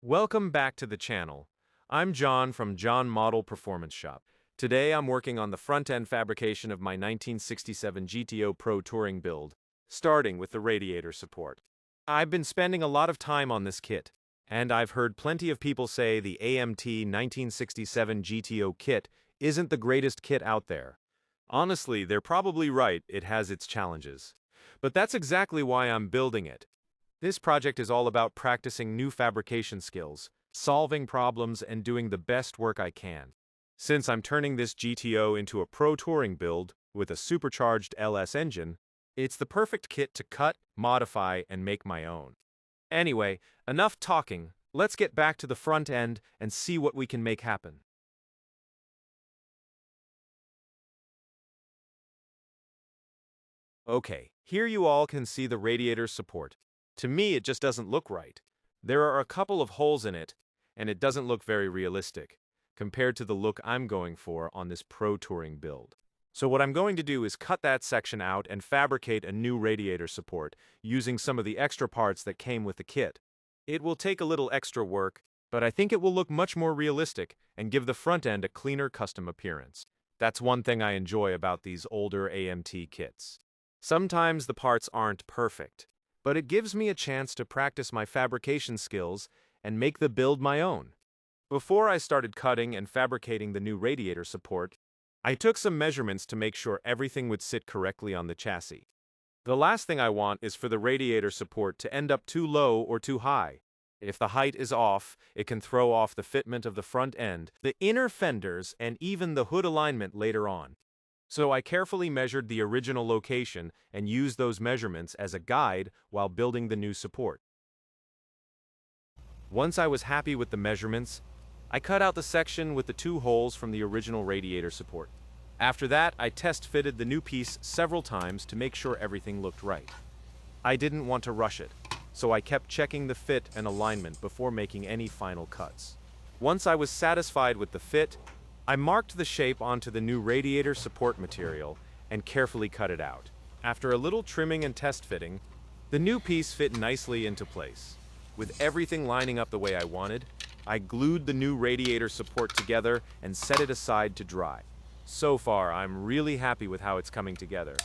Welcome back to the channel. I'm John from John Model Performance Shop. Today I'm working on the front-end fabrication of my 1967 GTO Pro Touring build, starting with the radiator support. I've been spending a lot of time on this kit, and I've heard plenty of people say the AMT 1967 GTO kit isn't the greatest kit out there. Honestly, they're probably right, it has its challenges. But that's exactly why I'm building it. This project is all about practicing new fabrication skills, solving problems, and doing the best work I can. Since I'm turning this GTO into a pro touring build with a supercharged LS engine, it's the perfect kit to cut, modify, and make my own. Anyway, enough talking, let's get back to the front end and see what we can make happen. Okay, here you all can see the radiator support. To me, it just doesn't look right. There are a couple of holes in it, and it doesn't look very realistic, compared to the look I'm going for on this pro touring build. So what I'm going to do is cut that section out and fabricate a new radiator support, using some of the extra parts that came with the kit. It will take a little extra work, but I think it will look much more realistic and give the front end a cleaner custom appearance. That's one thing I enjoy about these older AMT kits. Sometimes the parts aren't perfect, but it gives me a chance to practice my fabrication skills and make the build my own. Before I started cutting and fabricating the new radiator support, I took some measurements to make sure everything would sit correctly on the chassis. The last thing I want is for the radiator support to end up too low or too high. If the height is off, it can throw off the fitment of the front end, the inner fenders, and even the hood alignment later on. So I carefully measured the original location and used those measurements as a guide while building the new support. Once I was happy with the measurements, I cut out the section with the two holes from the original radiator support. After that, I test-fitted the new piece several times to make sure everything looked right. I didn't want to rush it, so I kept checking the fit and alignment before making any final cuts. Once I was satisfied with the fit, I marked the shape onto the new radiator support material and carefully cut it out. After a little trimming and test fitting, the new piece fit nicely into place. With everything lining up the way I wanted, I glued the new radiator support together and set it aside to dry. So far, I'm really happy with how it's coming together,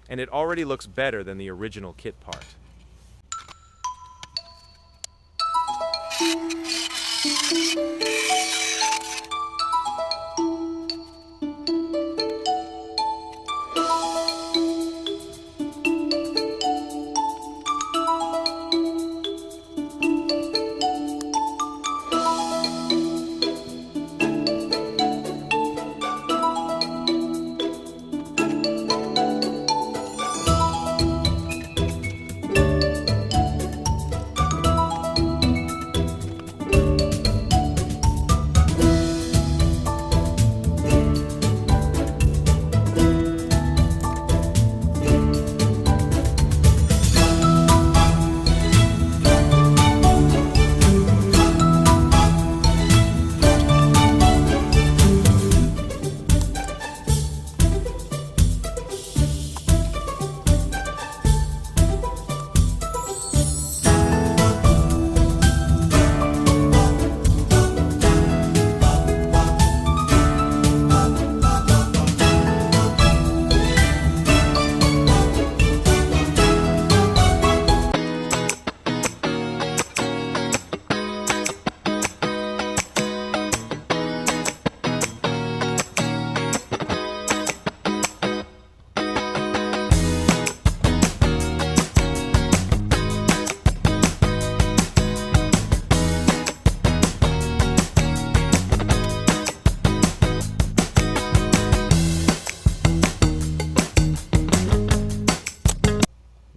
and it already looks better than the original kit part.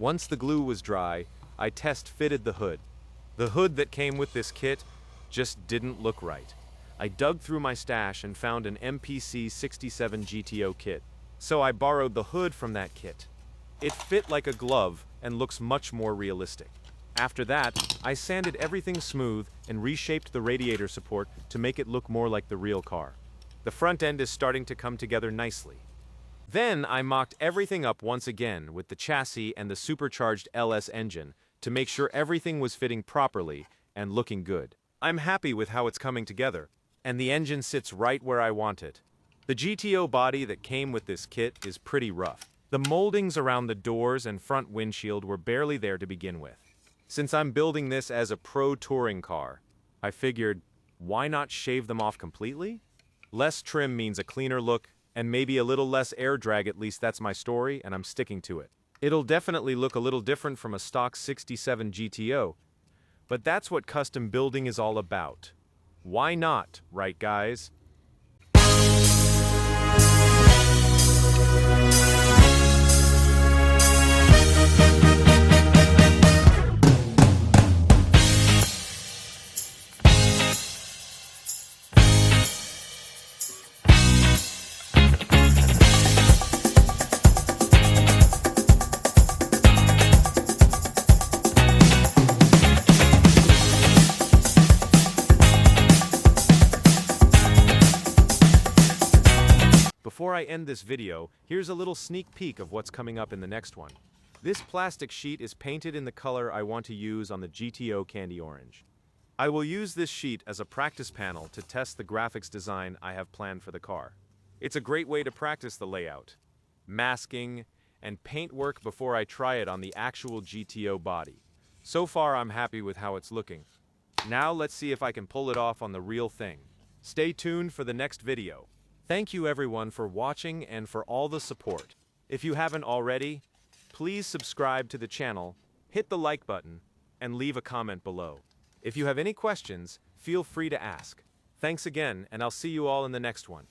Once the glue was dry, I test-fitted the hood. The hood that came with this kit just didn't look right. I dug through my stash and found an MPC 67 GTO kit, so I borrowed the hood from that kit. It fit like a glove and looks much more realistic. After that, I sanded everything smooth and reshaped the radiator support to make it look more like the real car. The front end is starting to come together nicely. Then I mocked everything up once again with the chassis and the supercharged LS engine to make sure everything was fitting properly and looking good. I'm happy with how it's coming together, and the engine sits right where I want it. The GTO body that came with this kit is pretty rough. The moldings around the doors and front windshield were barely there to begin with. Since I'm building this as a pro touring car, I figured, why not shave them off completely? Less trim means a cleaner look, and maybe a little less air drag. At least that's my story, and I'm sticking to it. It'll definitely look a little different from a stock 67 GTO, but that's what custom building is all about. Why not, right guys? Before I end this video, here's a little sneak peek of what's coming up in the next one. This plastic sheet is painted in the color I want to use on the GTO Candy Orange. I will use this sheet as a practice panel to test the graphics design I have planned for the car. It's a great way to practice the layout, masking, and paint work before I try it on the actual GTO body. So far, I'm happy with how it's looking. Now let's see if I can pull it off on the real thing. Stay tuned for the next video. Thank you everyone for watching and for all the support. If you haven't already, please subscribe to the channel, hit the like button, and leave a comment below. If you have any questions, feel free to ask. Thanks again, and I'll see you all in the next one.